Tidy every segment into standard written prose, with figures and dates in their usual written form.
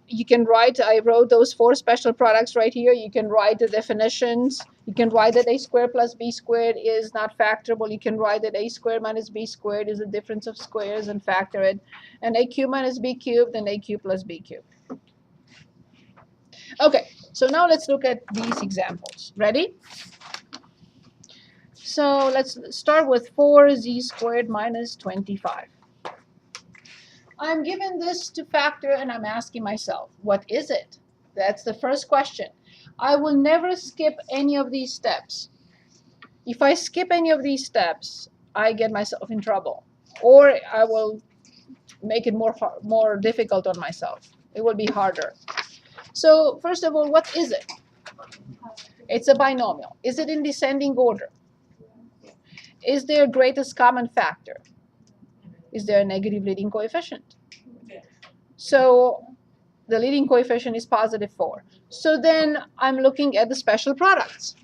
you can write, I wrote those 4 special products right here. You can write the definitions. You can write that a squared plus b squared is not factorable. You can write that a squared minus b squared is the difference of squares and factor it. And a cubed minus b cubed and a cubed plus b cubed. Okay, so now let's look at these examples. Ready? So let's start with 4z squared minus 25. I'm given this to factor and I'm asking myself, what is it? That's the first question. I will never skip any of these steps. If I skip any of these steps, I get myself in trouble. Or I will make it more difficult on myself. It will be harder. So first of all, what is it? It's a binomial. Is it in descending order? Is there a greatest common factor? Is there a negative leading coefficient? So the leading coefficient is positive 4. So then I'm looking at the special products.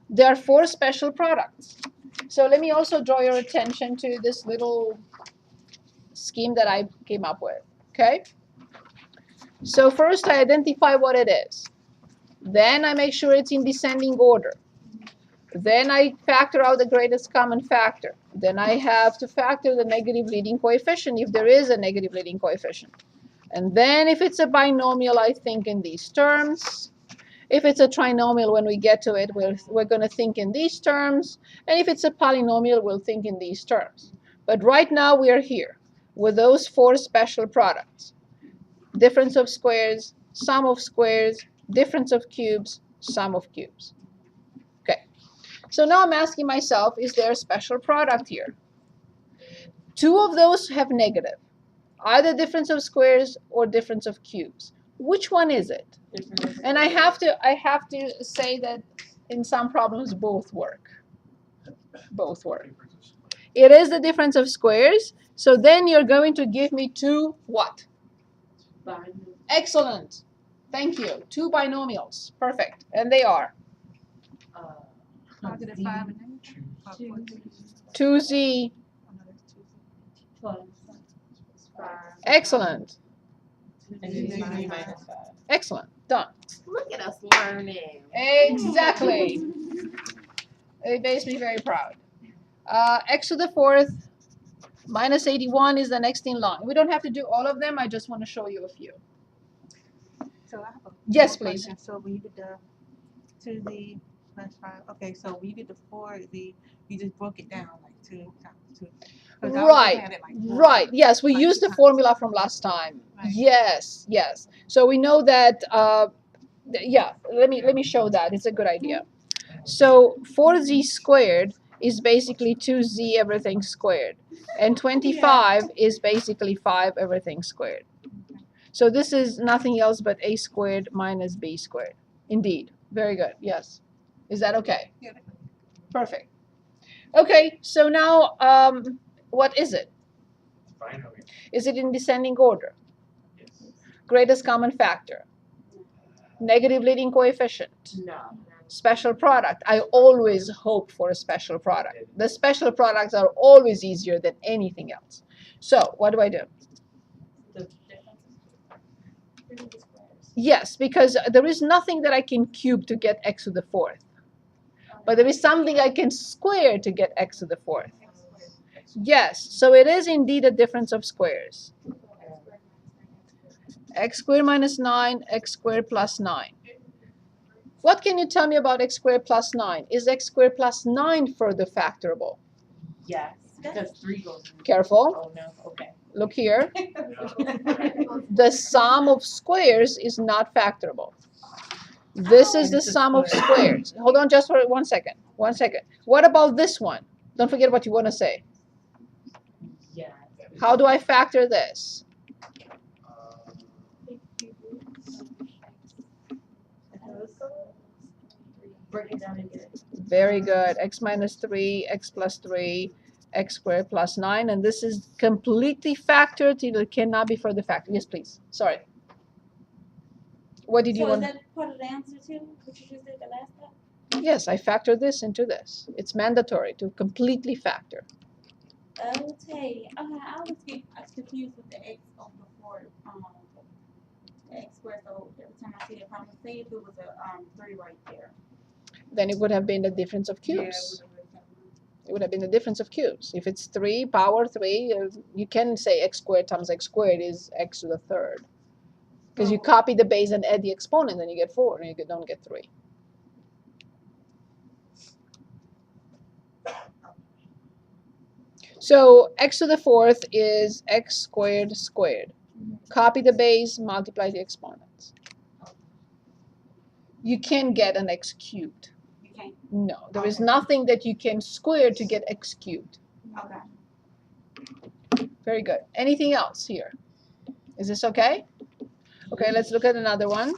There are 4 special products. So let me also draw your attention to this little scheme that I came up with. Okay? So first I identify what it is. Then I make sure it's in descending order. Then I factor out the greatest common factor. Then I have to factor the negative leading coefficient if there is a negative leading coefficient. And then if it's a binomial, I think in these terms. If it's a trinomial, when we get to it, we're going to think in these terms. And if it's a polynomial, we'll think in these terms. But right now we are here with those 4 special products. Difference of squares, sum of squares, difference of cubes, sum of cubes. Okay. So now I'm asking myself, is there a special product here? 2 of those have negative. Either difference of squares or difference of cubes. Which one is it? And I have to say that in some problems both work. Both work. It is the difference of squares. So then you're going to give me 2 what? Excellent. Thank you. 2 binomials. Perfect. And they are? 2z. Excellent. Excellent. Done. Look at us learning. Exactly. It makes me very proud. X to the 4th minus 81 is the next in line. We don't have to do all of them. I just want to show you a few. So I have a Yes, please. question. So when you did the 2z plus 5, okay, so when you did the 4z, you just broke it down like 2 times 2. Right, right. Yes, we used the formula from last time. Right. Yes, yes. So we know that, yeah, let me show that. It's a good idea. So 4z squared is basically 2z everything squared. And 25 is basically 5 everything squared. So this is nothing else but a squared minus b squared. Indeed. Very good. Yes. Is that okay? Yeah. Perfect. Okay, so now what is it? Binomial. Is it in descending order? Yes. Greatest common factor? Negative leading coefficient? No. Special product? I always hope for a special product. The special products are always easier than anything else. So what do I do? Yes, because there is nothing that I can cube to get x to the 4th. But there is something I can square to get x to the 4th. Yes, so it is indeed a difference of squares. X squared minus 9, x squared plus 9. What can you tell me about x squared plus 9? Is x squared plus 9 further factorable? Yes, because 3 goes. Careful. Oh no. Okay. Look here. The sum of squares is not factorable. This is the sum of squares. Hold on just for 1 second. 1 second. What about this one? Don't forget what you want to say. Yeah. How do I factor this? Break it down again. Very good. X minus 3, x plus 3, x squared plus 9. And this is completely factored till it cannot be further factored. Yes, please. Sorry. What did you want? So is that part of the answer too, what you just did the last step? Yes, I factor this into this. It's mandatory to completely factor. Okay. I was confused with the x over 4. The x square, so every time I see the problem, say if it was a 3 right there. Then it would have been the difference of cubes. It would have been the difference of cubes. If it's 3 power 3, you can say x squared times x squared is x to the third. Because you copy the base and add the exponent, then you get 4, and you don't get 3. So x to the fourth is x squared squared. Copy the base, multiply the exponents. You can't get an x cubed. You can't. No, there is nothing that you can square to get x cubed. Okay. Very good. Anything else here? Is this okay? Okay, let's look at another one.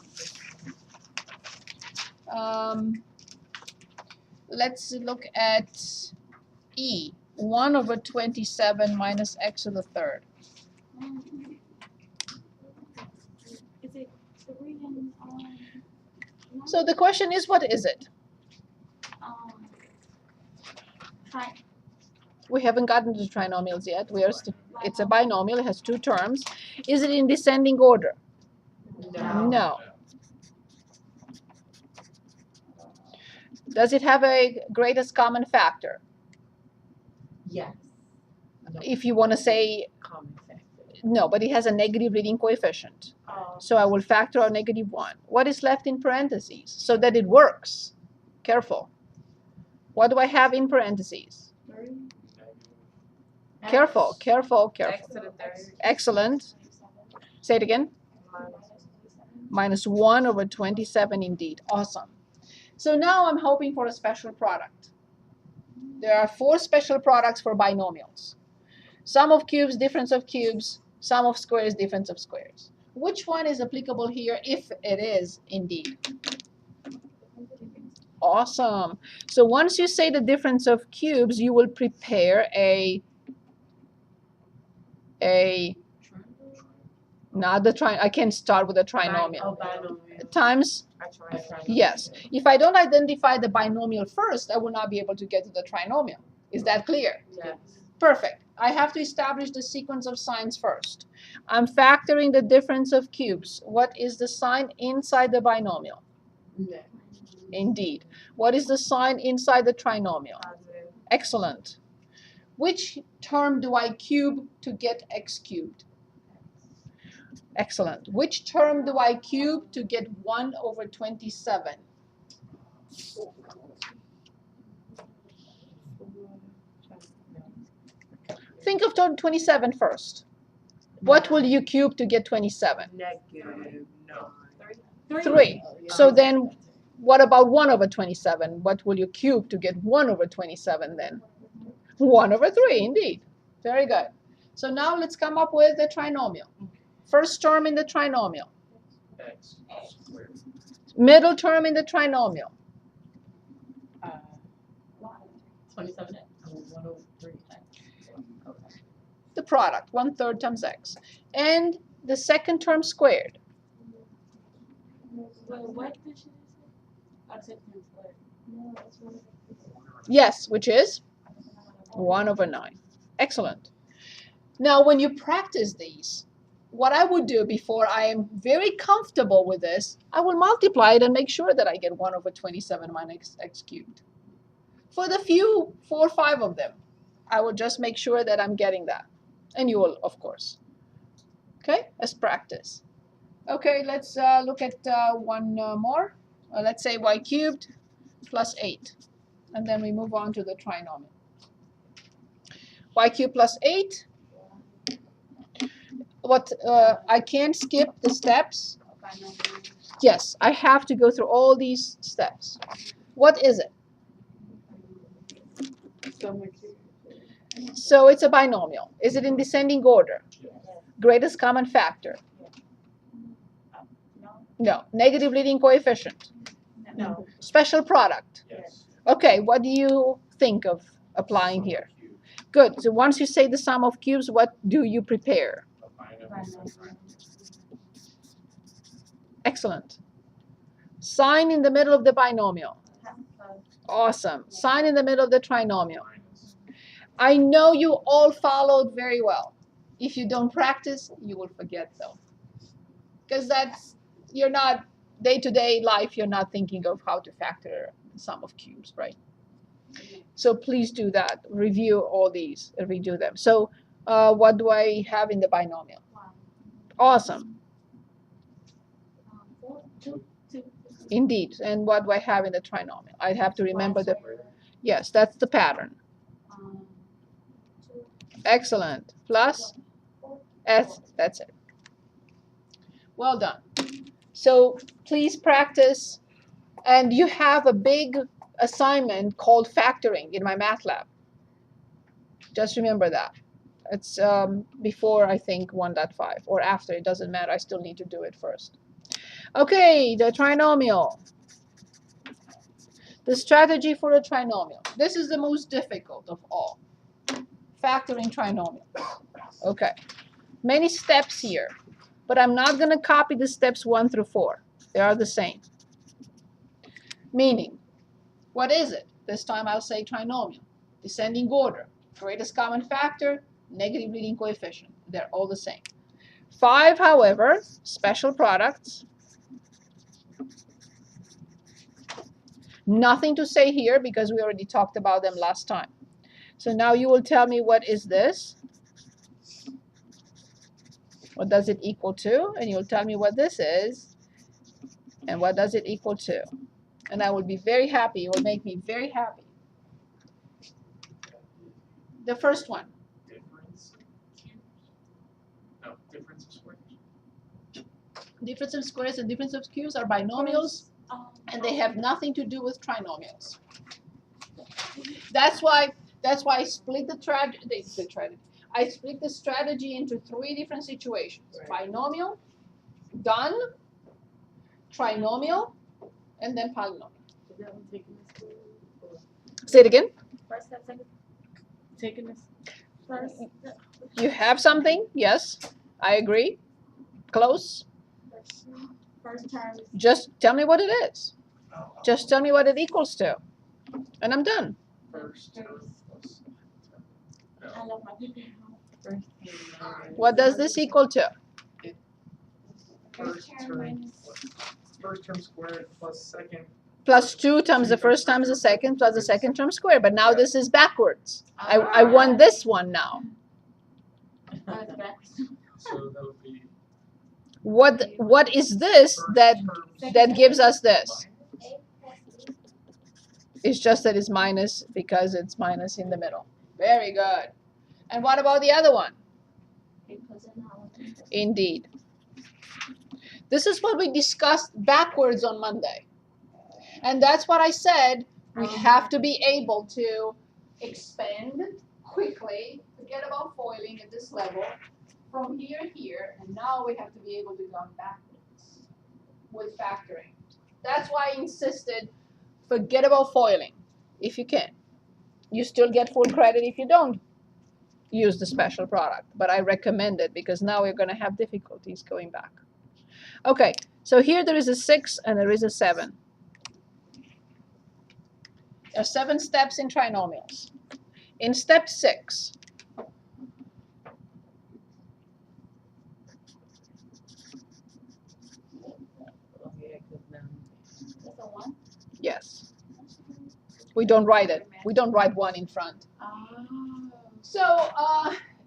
Let's look at E. 1 over 27 minus x to the third. Is it 3 and So the question is, what is it? Try. We haven't gotten to trinomials yet. It's a binomial. It has 2 terms. Is it in descending order? No. Does it have a greatest common factor? Yes. If you want to say Common factor. no, but it has a negative leading coefficient. So I will factor out -1. What is left in parentheses so that it works? Careful. What do I have in parentheses? Careful, careful, X careful. to the third. Excellent. Say it again. -1 over 27 indeed. Awesome. So now I'm hoping for a special product. There are 4 special products for binomials. Sum of cubes, difference of cubes, sum of squares, difference of squares. Which one is applicable here if it is indeed? Awesome. So once you say the difference of cubes, you will prepare not the I can start with a trinomial. Binomial. Times, yes. If I don't identify the binomial first, I will not be able to get to the trinomial. Is that clear? Yes. Perfect. I have to establish the sequence of signs first. I'm factoring the difference of cubes. What is the sign inside the binomial? Yes. Indeed. What is the sign inside the trinomial? Excellent. Which term do I cube to get x cubed? Excellent. Which term do I cube to get 1 over 27? Think of term 27 first. What will you cube to get 27? -9. 3. So then what about 1 over 27? What will you cube to get 1 over 27 then? 1 over 3, indeed. Very good. So now let's come up with the trinomial. First term in the trinomial. X squared. Middle term in the trinomial. 27. 103. Okay. The product, 1/3 times x. And the second term squared. What did she say? Yes, which is 1 over 9. Excellent. Now, when you practice these, what I would do before I am very comfortable with this, I will multiply it and make sure that I get 1 over 27 minus x cubed. For the few 4 or 5 of them, I will just make sure that I'm getting that. And you will, of course. Okay, let's practice. Okay, let's look at one more. Let's say y cubed plus 8. And then we move on to the trinomial. Y cubed plus 8. I can't skip the steps. Yes, I have to go through all these steps. What is it? So it's a binomial. Is it in descending order? Greatest common factor? No. Negative leading coefficient? No. Special product? Yes. Okay, what do you think of applying here? Good. So once you say the sum of cubes, what do you prepare? Excellent. Sign in the middle of the binomial. Awesome. Sign in the middle of the trinomial. I know you all followed very well. If you don't practice, you will forget though. Because you're not, day-to-day life, you're not thinking of how to factor the sum of cubes, right? So please do that. Review all these, redo them. So what do I have in the binomial? Awesome. 4, 2, 2. Indeed. And what do I have in the trinomial? I have to remember the, yes, that's the pattern. 2, Excellent. Plus 4. S, that's it. Well done. So please practice. And you have a big assignment called factoring in my math lab. Just remember that. It's before, I think, 1.5 or after. It doesn't matter. I still need to do it first. Okay, the trinomial. The strategy for a trinomial. This is the most difficult of all. Factoring trinomial. Okay. Many steps here. But I'm not going to copy the steps 1 through 4. They are the same. Meaning, what is it? This time I'll say trinomial. Descending order. Greatest common factor, negative leading coefficient. They're all the same. 5, however, special products. Nothing to say here because we already talked about them last time. So now you will tell me what is this? What does it equal to? And you'll tell me what this is. And what does it equal to? And I will be very happy. It will make me very happy. The first one. Difference of cubes. No, difference of squares. Difference of squares and difference of cubes are binomials, and they have nothing to do with trinomials. That's why I split the I split the strategy into 3 different situations. Right. Binomial, done, trinomial, and then polynomial. Is that one taking this square? Or Say it again. First step, second. taking this? First, You have something? Yes, I agree. Close. first term is Just tell me what it is. Oh, Just tell me what it equals to. And I'm done. first term plus second term. I No, love my people. First What does this equal to? first term first term squared plus second. Plus 2 times the first times the second plus the second term squared. But now this is backwards. I won this one now. So that would be What is this first that term gives us this? minus. A plus B. It's just that it's minus because it's minus in the middle. Very good. And what about the other one? A plus N all of them. Indeed. This is what we discussed backwards on Monday. And that's what I said. We have to be able to expand quickly, forget about foiling at this level, from here to here, and now we have to be able to go backwards with factoring. That's why I insisted, forget about foiling, if you can. You still get full credit if you don't use the special product, but I recommend it because now we're going to have difficulties going back. Okay, so here there is a 6 and there is a 7. There are 7 steps in trinomials. In step 6, That's a 1. yes, we don't write it. We don't write 1 in front. So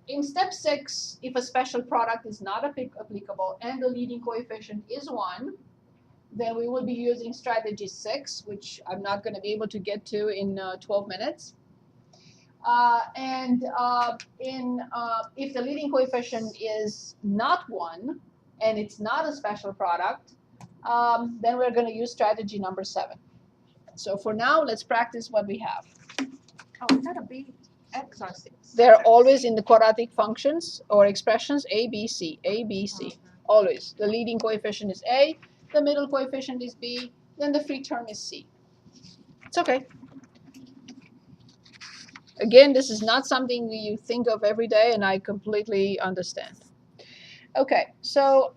in step 6, if a special product is not applicable and the leading coefficient is 1, then we will be using strategy 6, which I'm not going to be able to get to in 12 minutes. If the leading coefficient is not 1 and it's not a special product, then we're going to use strategy number 7. So for now, let's practice what we have. Oh, is that a B, X, or 6? They're always in the quadratic functions or expressions A, B, C, A, B, C. Okay. Always. The leading coefficient is A, the middle coefficient is B, then the free term is C. It's okay. Again, this is not something you think of every day, and I completely understand. Okay, so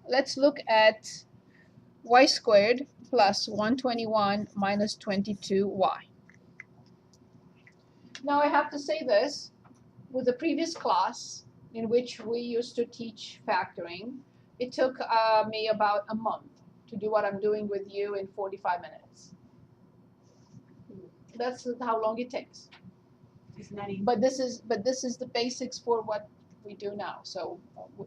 let's look at y squared plus 121 minus 22y. Now I have to say this, with the previous class in which we used to teach factoring, It took me about a month to do what I'm doing with you in 45 minutes. That's how long it takes. It's not easy. But this is the basics for what we do now. So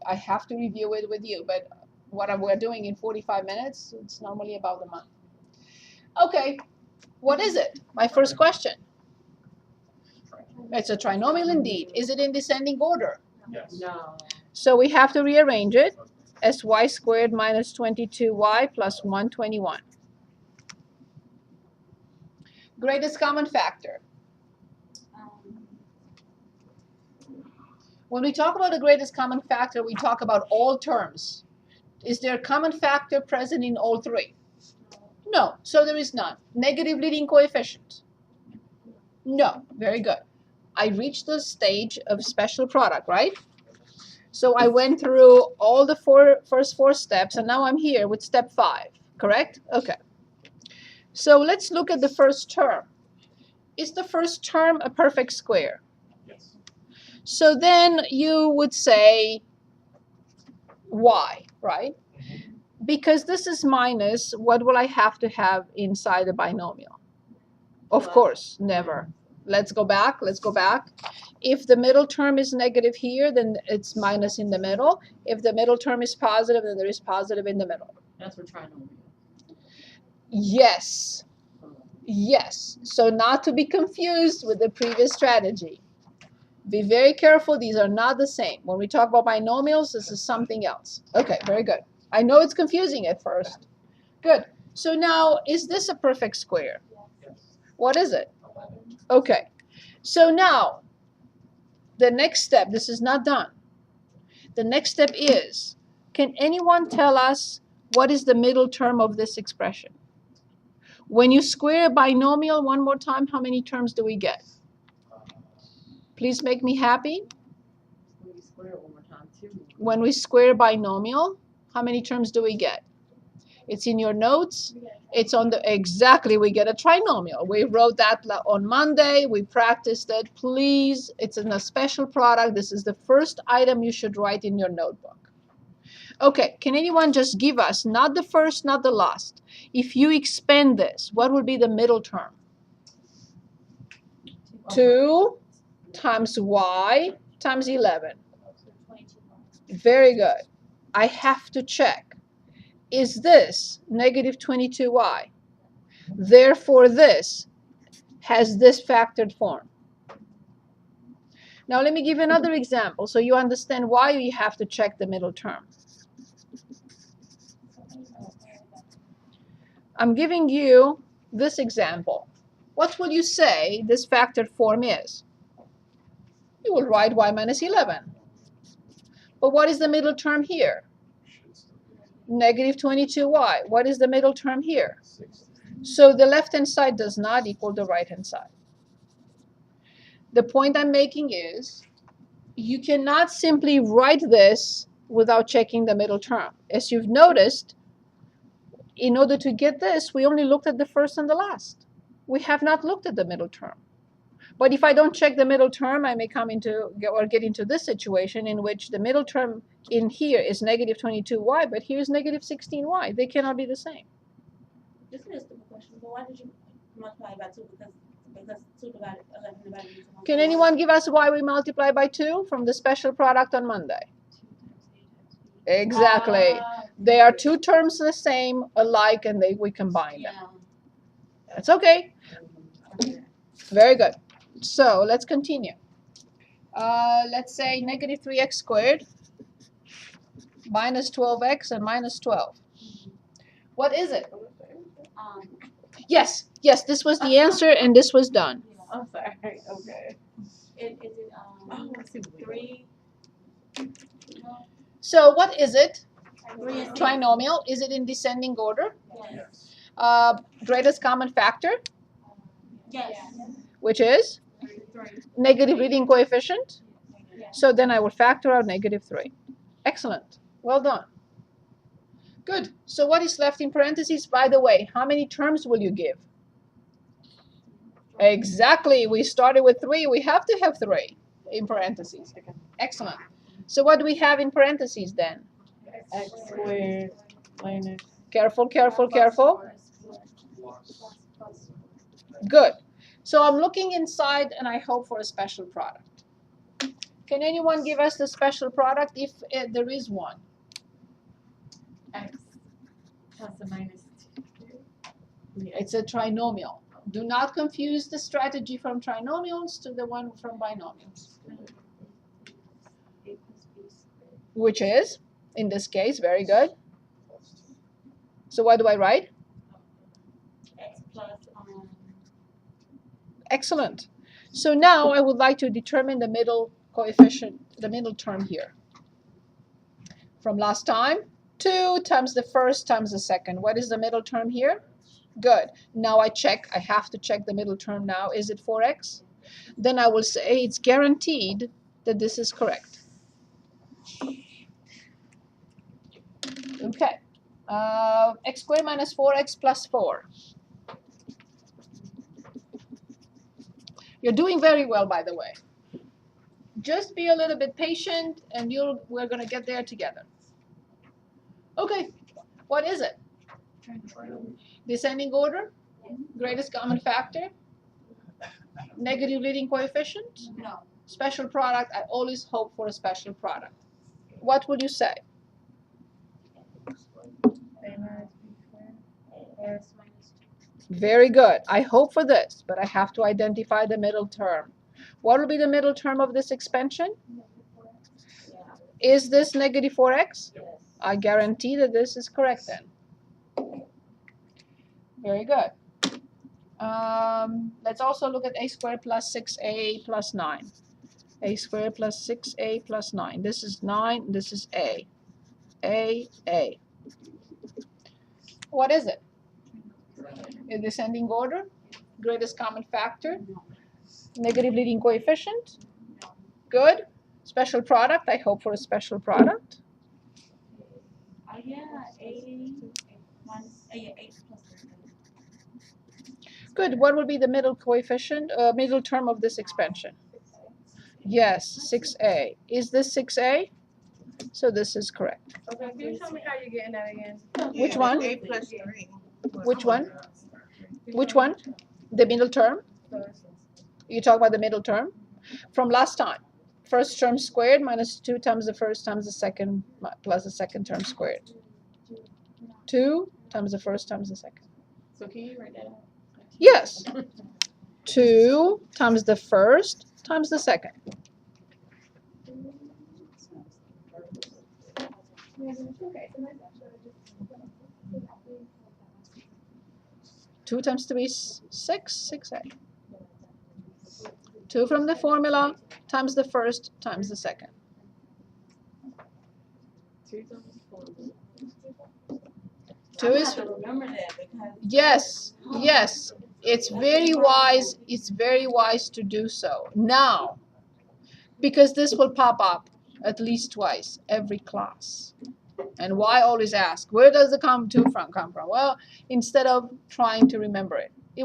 I have to review it with you. But what we're doing in 45 minutes, it's normally about a month. Okay, what is it? My first question. It's a trinomial indeed. Is it in descending order? Yes. No. So we have to rearrange it as y squared minus 22y plus 121. Greatest common factor. When we talk about the greatest common factor, we talk about all terms. Is there a common factor present in all three? No, so there is none. Negative leading coefficient? No, very good. I reached the stage of special product, right? So I went through all the first four steps, and now I'm here with step 5, correct? Okay. So let's look at the first term. Is the first term a perfect square? Yes. So then you would say y, right? Because this is minus, what will I have to have inside the binomial? Of course, never. Let's go back. If the middle term is negative here, then it's minus in the middle. If the middle term is positive, then there is positive in the middle. That's for trinomial. Yes. Yes. So not to be confused with the previous strategy. Be very careful. These are not the same. When we talk about binomials, this is something else. Okay, very good. I know it's confusing at first. Good. So now, is this a perfect square? Yes. What is it? Okay. So now, the next step, this is not done. The next step is, can anyone tell us what is the middle term of this expression? When you square a binomial one more time, how many terms do we get? Please make me happy. When you square it one more time, 2. When we square a binomial, how many terms do we get? It's in your notes. It's on the, exactly, we get a trinomial. We wrote that on Monday. We practiced it. Please, it's in a special product. This is the first item you should write in your notebook. Okay, can anyone just give us, not the first, not the last, if you expand this, what would be the middle term? 2 times y times 11. Very good. I have to check. Is this negative 22y? Therefore, this has this factored form. Now, let me give you another example so you understand why you have to check the middle term. I'm giving you this example. What will you say this factored form is? You will write y minus 11. But what is the middle term here? Negative 22y. What is the middle term here? 60. So the left-hand side does not equal the right-hand side. The point I'm making is you cannot simply write this without checking the middle term. As you've noticed, in order to get this, we only looked at the first and the last. We have not looked at the middle term. But if I don't check the middle term, I may come into or get into this situation in which the middle term in here is negative 22y, but here is negative 16y. They cannot be the same. This is a stupid question, but why did you multiply by 2? Because 2 divided 11 divided into 1. Can anyone give us why we multiply by 2 from the special product on Monday? Exactly. They are two terms the same, alike, and we combine them. That's okay. Very good. So let's continue. Let's say negative 3x squared minus 12x and minus 12. What is it? Yes, this was the answer, and this was done. I'm sorry. Okay. Is it 3? So what is it? 3 is Trinomial. Is it in descending order? Yes. Yes. Greatest common factor, Yes. which is 3. negative leading coefficient. So then I will factor out negative 3. Excellent. Well done. Good. So what is left in parentheses? By the way, how many terms will you give? Exactly. We started with 3. We have to have 3 in parentheses. Excellent. So what do we have in parentheses then? X squared minus. Careful, careful, careful. Plus. Good. So I'm looking inside and I hope for a special product. Can anyone give us the special product if there is one? X plus a minus 2. Yeah. It's a trinomial. Do not confuse the strategy from trinomials to the one from binomials. Which is, in this case, very good. So what do I write? X plus Excellent. So now I would like to determine the middle coefficient, the middle term here. From last time, 2 times the first times the second. What is the middle term here? Good. Now I have to check the middle term now. Is it 4x? Then I will say it's guaranteed that this is correct. Okay. X squared minus 4x plus 4. You're doing very well, by the way. Just be a little bit patient, and we're going to get there together. Okay. What is it? Descending order? Greatest common factor? Negative leading coefficient? no. Special product? I always hope for a special product. What would you say? X minus 2. Very good. I hope for this, but I have to identify the middle term. What will be the middle term of this expansion? Yeah. Is this negative 4x? Yes. I guarantee that this is correct then. Very good. Let's also look at a squared plus 6a plus 9. A squared plus 6a plus 9. This is 9. This is a. A. What is it? In descending order? Greatest common factor? Negative leading coefficient? Good. Special product? I hope for a special product. Yeah, A minus A plus 3. Good. What will be the middle coefficient, middle term of this expansion? Yes, 6a. Is this 6a? So this is correct. Okay, can you show me how you're getting that again? Which one? A plus 3. Which one? Which one? The middle term? You talk about the middle term? From last time. First term squared minus 2 times the first times the second plus the second term squared. 2 times the first times the second. So can you write that out? Yes. 2 times the first times the second. Two times 3 is 6, 6a. 2 from the formula times the first times the second. 2 times 4. 2 I is, have to remember that because yes, yes. It's very wise to do so now, because this will pop up at least twice every class. And why always ask, where does the come from? Well, instead of trying to remember it, it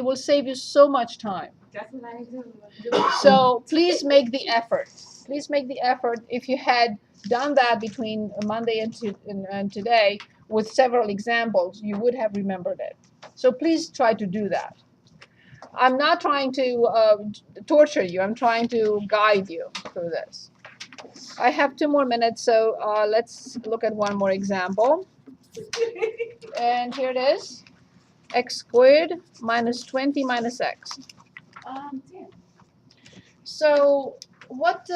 will save you so much time. That's what I do. So please make the effort. Please make the effort. If you had done that between Monday and today with several examples, you would have remembered it. So please try to do that. I'm not trying to torture you. I'm trying to guide you through this. I have 2 more minutes, so let's look at one more example. And here it is. X squared minus 20 minus x. 10. So what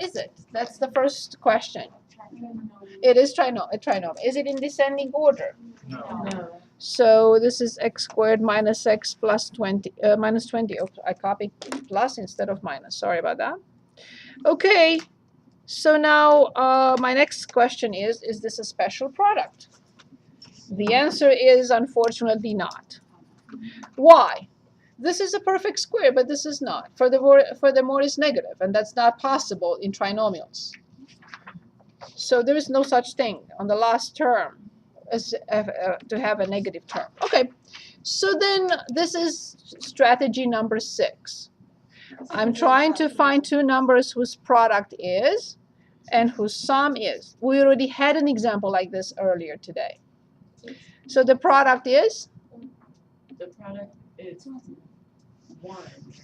is it? That's the first question. It is trinomial. Is it in descending order? No. No. So this is x squared minus x plus 20, minus 20. Oops, I copied plus instead of minus. Sorry about that. Okay, so now my next question is this a special product? The answer is unfortunately not. Why? This is a perfect square, but this is not. Furthermore, it's negative, and that's not possible in trinomials. So there is no such thing on the last term as to have a negative term. Okay, so then this is strategy number 6. I'm trying to find 2 numbers whose product is, and whose sum is. We already had an example like this earlier today. So the product is, The product is 1.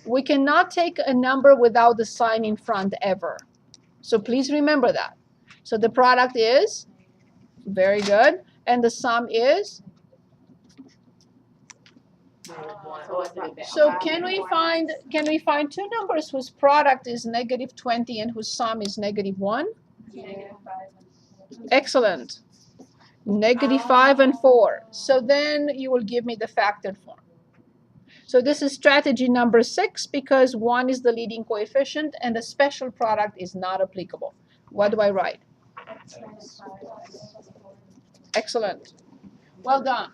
we cannot take a number without the sign in front ever. So please remember that. So the product is, very good, and the sum is. So can we find two numbers whose product is -20 and whose sum is -1? Excellent. -5 and 4. So then you will give me the factored form. So this is strategy number 6 because 1 is the leading coefficient and the special product is not applicable. What do I write? Excellent. Well done.